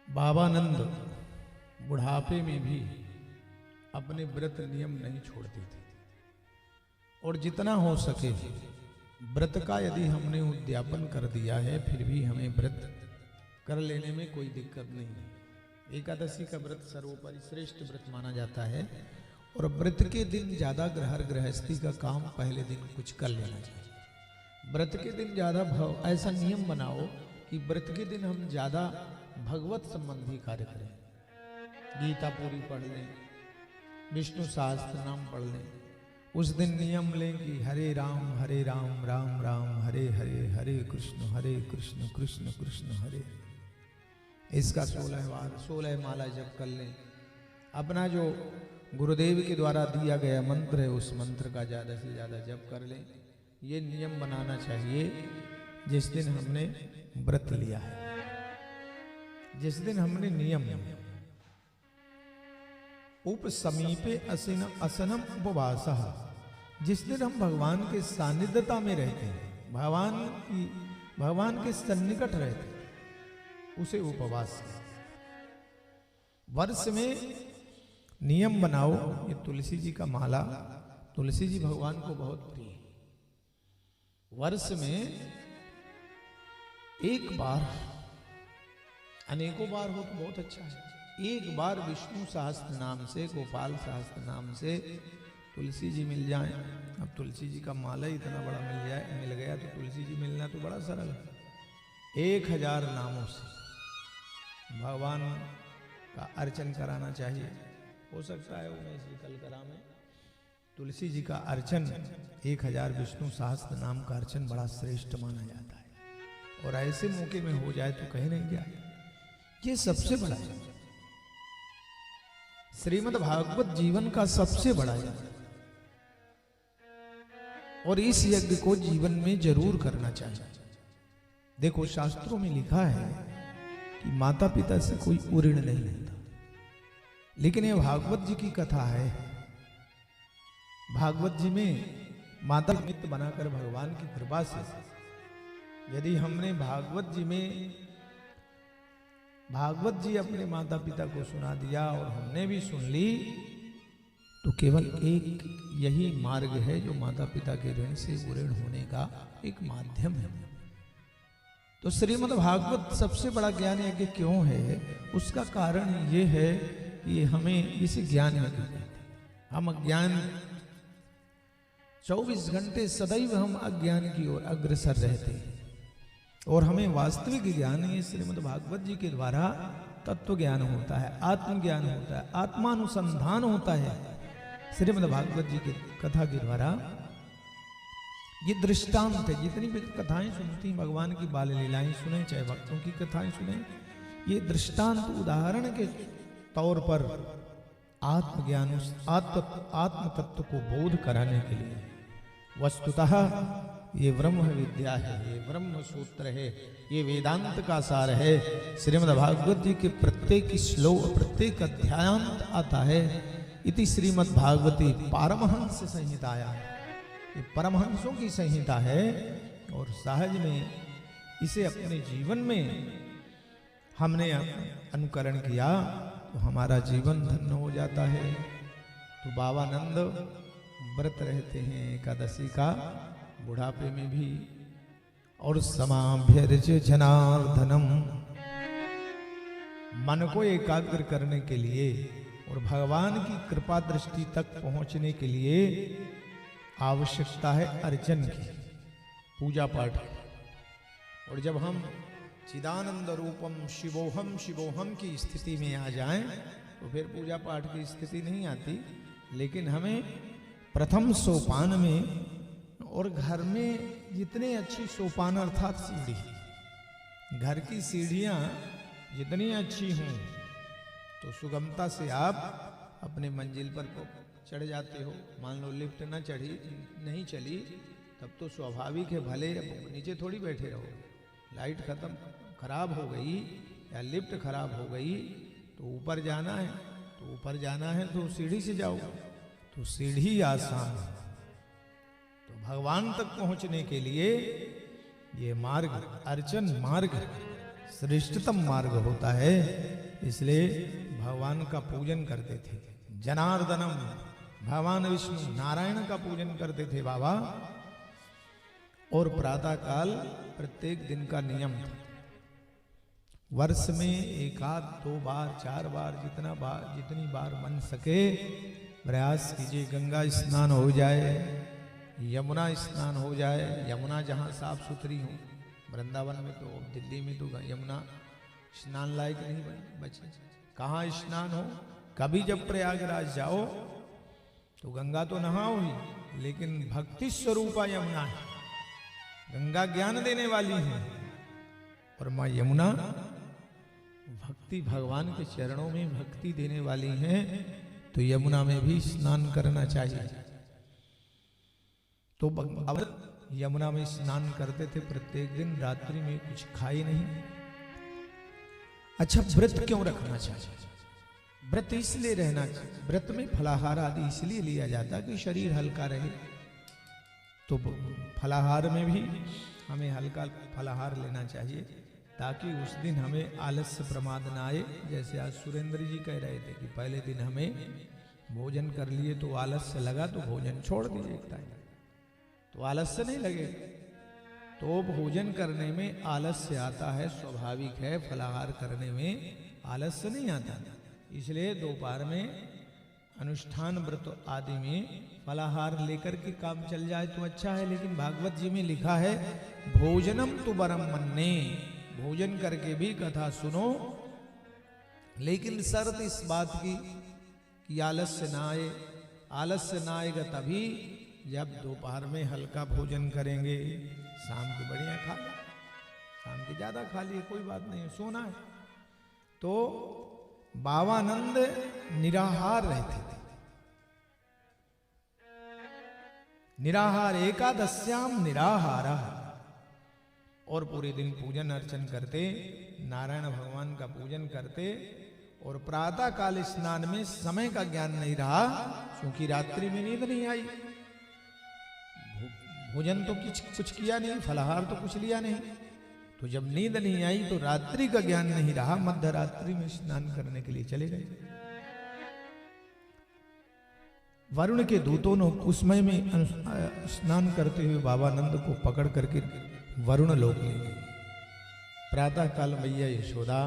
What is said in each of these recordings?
बाबानंद बुढ़ापे में भी अपने व्रत नियम नहीं छोड़ते थे और जितना हो सके व्रत का यदि हमने उद्यापन कर दिया है फिर भी हमें व्रत कर लेने में कोई दिक्कत नहीं है। एकादशी का व्रत सर्वोपरि श्रेष्ठ व्रत माना जाता है और व्रत के दिन ज़्यादा गृहस्थी का काम पहले दिन कुछ कर लेना चाहिए। व्रत के दिन ज़्यादा ऐसा नियम बनाओ कि व्रत के दिन हम ज़्यादा भगवत संबंधी कार्य करें, गीता पूरी पढ़ लें, विष्णु सहस्त्र नाम पढ़ लें। उस दिन नियम लें कि हरे राम राम राम हरे हरे, हरे कृष्ण कृष्ण कृष्ण हरे। इसका 16 माला जप कर लें। अपना जो गुरुदेव के द्वारा दिया गया मंत्र है उस मंत्र का ज़्यादा से ज़्यादा जप कर लें। ये नियम बनाना चाहिए जिस दिन हमने व्रत लिया है, जिस दिन हमने नियम उप समीपे असनम उपवासः, जिस दिन हम भगवान के सानिध्यता में रहते हैं, भगवान के सन्निकट रहते हैं, उसे उपवास। वर्ष में नियम बनाओ। ये तुलसी जी का माला, तुलसी जी भगवान को बहुत प्रिय है। वर्ष में एक बार, अनेकों बार हो तो बहुत अच्छा है, एक बार विष्णु सहस्त्र नाम से, गोपाल सहस्त्र नाम से तुलसी जी मिल जाएं। अब तुलसी जी का माला इतना बड़ा मिल गया तो तुलसी जी मिलना तो बड़ा सरल है। 1000 नामों से भगवान का अर्चन कराना चाहिए। हो सकता है उमेश जी कल करा में तुलसी जी का अर्चन 1000 विष्णु सहस्त्र नाम का अर्चन बड़ा श्रेष्ठ माना जाता है और ऐसे मौके में हो जाए तो कहीं नहीं जाए। ये सबसे बड़ा है, श्रीमद् भागवत जीवन का सबसे बड़ा यज्ञ और इस यज्ञ को जीवन में जरूर करना चाहिए। देखो शास्त्रों में लिखा है कि माता पिता से कोई ऋण नहीं होता, लेकिन ये भागवत जी की कथा है। भागवत जी में माता निमित्त बनाकर भगवान की कृपा से यदि हमने भागवत जी अपने माता पिता को सुना दिया और हमने भी सुन ली तो केवल एक यही मार्ग है जो माता पिता के ऋण से ऋण होने का एक माध्यम है। तो श्रीमद् भागवत सबसे बड़ा ज्ञान यज्ञ क्यों है? उसका कारण ये है कि हमें इस ज्ञान यज्ञ, हम अज्ञान 24 घंटे सदैव हम अज्ञान की ओर अग्रसर रहते हैं और हमें वास्तविक ज्ञान ये श्रीमद् भागवत जी के द्वारा तत्व ज्ञान होता है, आत्मज्ञान होता है, आत्मानुसंधान होता है। श्रीमद् भागवत जी की कथा के द्वारा ये दृष्टांत है। जितनी भी कथाएं सुनती भगवान की बाल लीलाएं सुने, चाहे भक्तों की कथाएं सुने, ये दृष्टांत उदाहरण के तौर पर आत्मज्ञान, आत्म तत्व को बोध कराने के लिए। वस्तुतः ये ब्रह्म विद्या है, ये ब्रह्म सूत्र है, ये वेदांत का सार है। श्रीमद् भागवत जी के प्रत्येक श्लोक, प्रत्येक अध्यायांत आता है इति श्रीमद् भागवती पारमहंस संहिताया। ये परमहंसों की संहिता है और सहज में इसे अपने जीवन में हमने अनुकरण किया तो हमारा जीवन धन्य हो जाता है। तो बाबानंद व्रत रहते हैं एकादशी का बुढ़ापे में भी। और समाभ्यर्च जनार्दनम, मन को एकाग्र करने के लिए और भगवान की कृपा दृष्टि तक पहुंचने के लिए आवश्यकता है अर्चन की, पूजा पाठ। और जब हम चिदानंद रूपम शिवोहम शिवोहम की स्थिति में आ जाएं तो फिर पूजा पाठ की स्थिति नहीं आती। लेकिन हमें प्रथम सोपान में और घर में जितने अच्छी सोपान अर्थात सीढ़ी, घर की सीढ़ियाँ जितनी अच्छी हों तो सुगमता से आप अपने मंजिल पर चढ़ जाते हो। मान लो लिफ्ट ना नहीं चली तब तो स्वाभाविक है, भले नीचे थोड़ी बैठे रहो। लाइट खराब हो गई या लिफ्ट खराब हो गई तो ऊपर जाना है, तो ऊपर जाना है तो सीढ़ी से जाओ, तो सीढ़ी आसान है। तो भगवान तक पहुंचने के लिए ये मार्ग, अर्चन मार्ग श्रेष्ठतम मार्ग होता है। इसलिए भगवान का पूजन करते थे। जनार्दनम, भगवान विष्णु नारायण का पूजन करते थे बाबा। और प्रातः काल प्रत्येक दिन का नियम था। वर्ष में एक आध 2 बार 4 बार जितनी बार मन सके प्रयास कीजिए, गंगा स्नान हो जाए, यमुना स्नान हो जाए। यमुना जहाँ साफ सुथरी हो, वृंदावन में तो, दिल्ली में तो यमुना स्नान लायक नहीं बचे। कहाँ स्नान हो? कभी जब प्रयागराज जाओ तो गंगा तो नहाओ ही, लेकिन भक्ति स्वरूपा यमुना है। गंगा ज्ञान देने वाली है और माँ यमुना भक्ति, भगवान के चरणों में भक्ति देने वाली है। तो यमुना में भी स्नान करना चाहिए। तो यमुना में स्नान करते थे प्रत्येक दिन, रात्रि में कुछ खाए नहीं। अच्छा, व्रत क्यों रखना चाहिए? व्रत इसलिए रहना चाहिए, व्रत में फलाहार आदि इसलिए लिया जाता कि शरीर हल्का रहे। तो फलाहार में भी हमें हल्का फलाहार लेना चाहिए ताकि उस दिन हमें आलस्य प्रमाद ना आए। जैसे आज सुरेंद्र जी कह रहे थे कि पहले दिन हमें भोजन कर लिए तो आलस्य लगा तो भोजन छोड़ दीजिए एक टाइम, तो आलस्य नहीं लगे। तो भोजन करने में आलस्य आता है, स्वाभाविक है। फलाहार करने में आलस्य नहीं आता। इसलिए दोपहर में अनुष्ठान व्रत आदि में फलाहार लेकर के काम चल जाए तो अच्छा है। लेकिन भागवत जी में लिखा है भोजनम तो बरम मन्ने, भोजन करके भी कथा सुनो, लेकिन शर्त इस बात की कि आलस्य ना आए। आलस्य ना आएगा तभी जब दोपहर में हल्का भोजन करेंगे। शाम की बढ़िया खा लो, शाम की ज्यादा खा लिए, कोई बात नहीं है, सोना है। तो बाबानंद निराहार रहते थे। निराहार एकादश्याम निराहारा, और पूरे दिन पूजन अर्चन करते, नारायण भगवान का पूजन करते। और प्रातः काल स्नान में समय का ज्ञान नहीं रहा क्योंकि रात्रि में नींद नहीं आई। भोजन तो कुछ किया नहीं, फलाहार तो कुछ लिया नहीं, तो जब नींद नहीं आई तो रात्रि का ज्ञान नहीं रहा। मध्य रात्रि में स्नान करने के लिए चले गए। वरुण के दूतों ने कुसमय में स्नान करते हुए बाबानंद को पकड़ करके वरुण लोक ले गए। प्रातः काल मैया यशोदा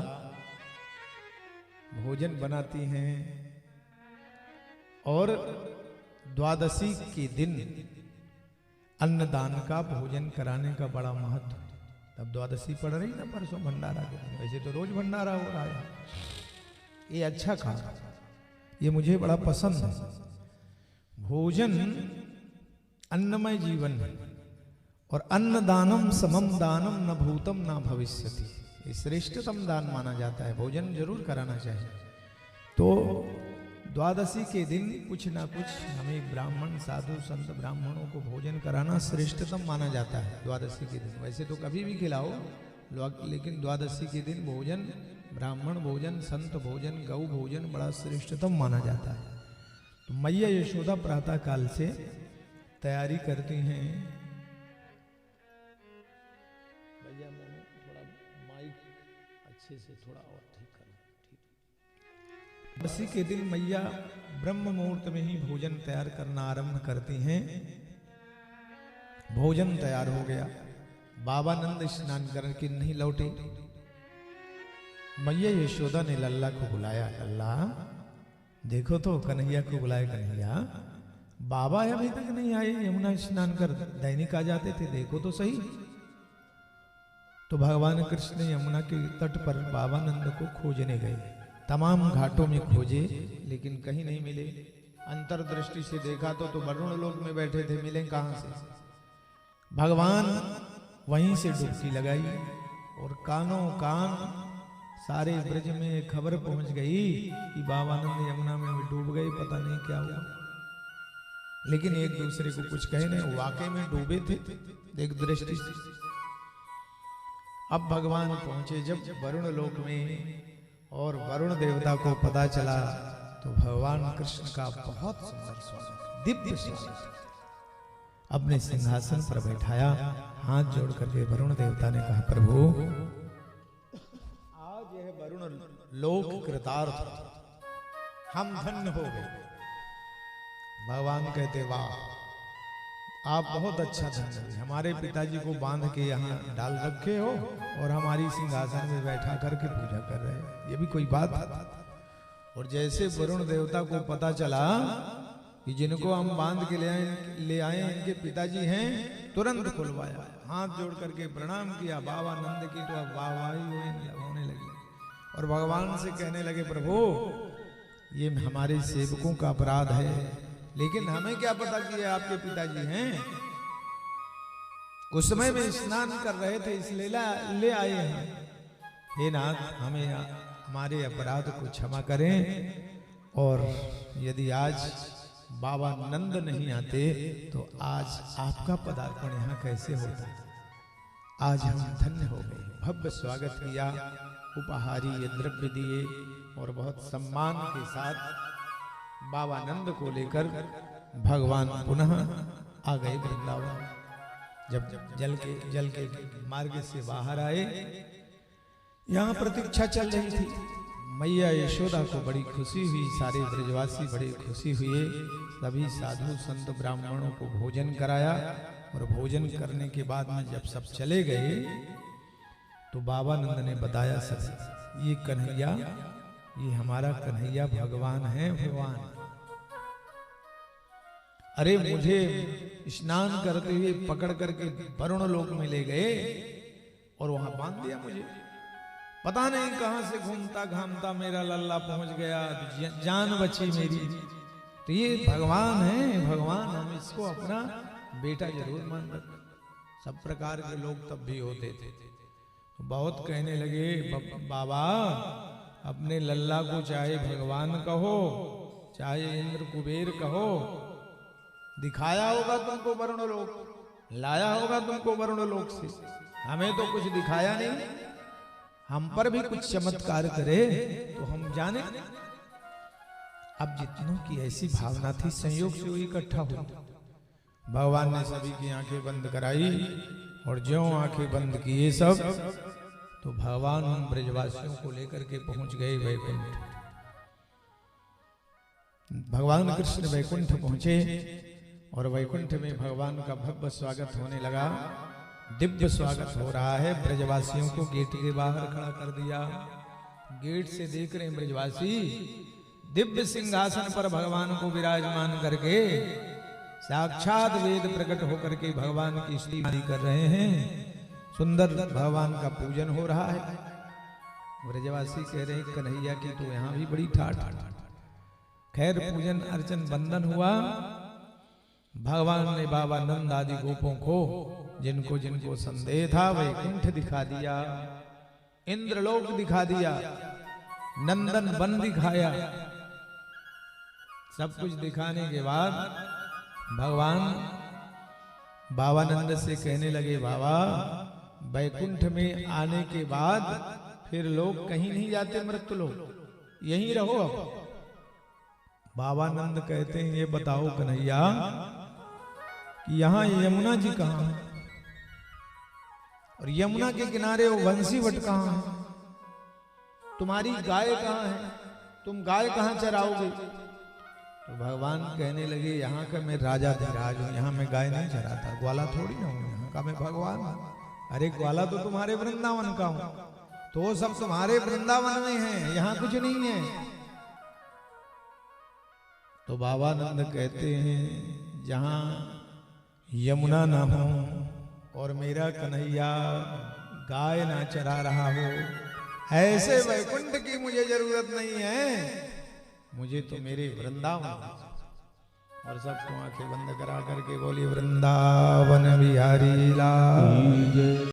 भोजन बनाती हैं और द्वादशी के दिन अन्नदान का भोजन कराने का बड़ा महत्व। तब द्वादशी पड़ रही ना परसों भंडारा के दिन, वैसे तो रोज भंडारा हो रहा है। ये अच्छा खा, ये मुझे बड़ा पसंद है। भोजन अन्नमय जीवन है और अन्नदानम समम दानम न भूतम न भविष्यति, ये श्रेष्ठतम दान माना जाता है। भोजन जरूर कराना चाहिए। तो द्वादशी के दिन कुछ ना कुछ हमें ब्राह्मण, साधु संत ब्राह्मणों को भोजन कराना श्रेष्ठतम माना जाता है द्वादशी के दिन। वैसे तो कभी भी खिलाओ, लेकिन द्वादशी के दिन भोजन, ब्राह्मण भोजन, संत भोजन, गौ भोजन बड़ा श्रेष्ठतम माना जाता है। तो मैया यशोदा प्रातः काल से तैयारी करती हैं। भैया थोड़ा माइक अच्छे से थोड़ा और ठीक करना। द्वादशी के दिन मैया ब्रह्म मुहूर्त में ही भोजन तैयार करना आरंभ करती हैं। भोजन तैयार हो गया। बाबानंद स्नान करके नहीं लौटे। मैया यशोदा ने लल्ला को बुलाया। लल्ला देखो तो, कन्हैया को बुलाया। कन्हैया, बाबा अभी तक नहीं आए, यमुना स्नान कर दैनिक आ जाते थे, देखो तो सही। तो भगवान कृष्ण यमुना के तट पर बाबानंद को खोजने गए। तमाम घाटों में खोजे लेकिन कहीं नहीं मिले। अंतर्दृष्टि से देखा तो वरुण लोक में बैठे थे, मिले कहां से। भगवान वहीं से डुबकी लगाई और कानों कान सारे ब्रज में खबर पहुंच गई कि बाबानंद यमुना में डूब गए, पता नहीं क्या हुआ। लेकिन एक दूसरे को कुछ कहे नहीं, वाकई में डूबे थे एक दृष्टि से। अब भगवान पहुंचे जब वरुण लोक में और वरुण देवता को पता चला तो भगवान कृष्ण का बहुत सुंदर स्वागत, दिव्य स्वागत। अपने सिंहासन पर बैठाया, हाथ जोड़ करके वरुण देवता ने कहा, प्रभु वरुण लोक कृतार्थ, हम धन्य हो गए। भगवान कहते वाह, आप बहुत अच्छा धन्य हुए, हमारे पिताजी को बांध के यहाँ डाल रखे हो और हमारी सिंहासन में बैठा करके पूजा कर रहे हैं, ये भी कोई बात। और जैसे वरुण देवता को पता चला कि जिनको हम बांध के ले आए इनके पिताजी हैं, तुरंत खुलवाया, हाथ जोड़ करके प्रणाम किया, बाबा नंद की तो अब वाहवाही होने लगी। और भगवान से कहने लगे प्रभु ये हमारे सेवकों का अपराध है, लेकिन हमें क्या पता कि ये आपके पिताजी हैं। उस समय में स्नान कर रहे थे इसलिए ले आए हैं। हे नाथ हमें हमारे अपराध को क्षमा करें, और यदि आज बाबा नंद नहीं आते तो आज आपका पदार्पण यहाँ कैसे होता। आज हम धन्य हो गए। भव्य स्वागत किया, उपहारी ये द्रव्य दिए और बहुत सम्मान के साथ बाबा नंद को लेकर भगवान पुनः आ गए वृंदावन। जब जल के मार्ग से बाहर आए, यहाँ प्रतीक्षा चल रही थी। मैया यशोदा को बड़ी खुशी हुई, सारे ब्रजवासी बड़े खुशी हुए। सभी साधु संत ब्राह्मणों को भोजन कराया, और भोजन करने के बाद में जब सब चले गए तो बाबा नंद ने बताया सब, ये कन्हैया, ये हमारा कन्हैया भगवान है। भगवान अरे मुझे स्नान करते हुए पकड़ करके वरुण लोक में ले गए और वहां बांध दिया मुझे। पता नहीं कहां से घूमता घामता मेरा लल्ला पहुंच गया, जान बची मेरी। तो ये भगवान है, भगवान, हम इसको अपना बेटा जरूर मान रहे। सब प्रकार के लोग तब भी होते थे, तो बहुत कहने लगे बाबा अपने लल्ला को चाहे भगवान कहो चाहे इंद्र कुबेर कहो, दिखाया होगा तुमको वरुण लोक, लाया होगा तुमको वरुण लोक से, हमें तो कुछ दिखाया नहीं। हम पर भी कुछ चमत्कार करे तो हम जाने। अब जितनों की ऐसी भावना थी, संयोग से वो इकट्ठा हुआ। भगवान ने सभी की आंखें बंद कराई, और ज्यों आंखें बंद किए सब, तो भगवान उन ब्रजवासियों को लेकर के पहुंच गए वैकुंठ। भगवान कृष्ण वैकुंठ पहुंचे, और वैकुंठ में भगवान का भव्य स्वागत होने लगा। दिव्य स्वागत हो रहा है। ब्रजवासियों को गेट के बाहर खड़ा कर दिया। गेट से देख रहे हैं ब्रजवासी, दिव्य सिंहासन पर भगवान को विराजमान करके साक्षात वेद प्रकट होकर के भगवान की स्तुति कर रहे हैं। सुंदर भगवान का पूजन हो रहा है। ब्रजवासी कह रहे हैं कन्हैया की तो यहाँ भी बड़ी ठाठ। खैर पूजन अर्चन बंदन हुआ। भगवान ने बाबा नंद आदि गोपों को जिनको जिनको संदेह था वैकुंठ दिखा दिया, इंद्रलोक दिखा दिया, नंदन वन दिखाया। सब कुछ दिखाने के बाद भगवान बाबा नंद से कहने लगे बाबा वैकुंठ में आने के बाद फिर लोग कहीं नहीं जाते, मृत्यु लोग यहीं रहो। अब बाबा नंद कहते हैं ये बताओ कन्हैया कि यहाँ यमुना जी कहाँ है, और यमुना के किनारे वो बंसीवट कहाँ है, तुम्हारी गाय कहाँ है, तुम गाय कहाँ चराओगे। तो भगवान कहने लगे यहाँ का मैं राजा धीराज हूँ, यहाँ मैं गाय नहीं चराता, ग्वाला थोड़ी ना हूँ, यहाँ का मैं भगवान हूँ। अरे ग्वाला तो तुम्हारे वृंदावन का हूँ, तो वो सब तुम्हारे वृंदावन में है, यहाँ कुछ नहीं है। तो बाबा नंद कहते हैं जहाँ यमुना ना हो और मेरा कन्हैया गाय ना चरा रहा हो, ऐसे वैकुंठ की मुझे जरूरत नहीं है, मुझे तो मेरे वृंदावन। और सबको आंखें बंद करा करके बोली वृंदावन बिहारी लाल।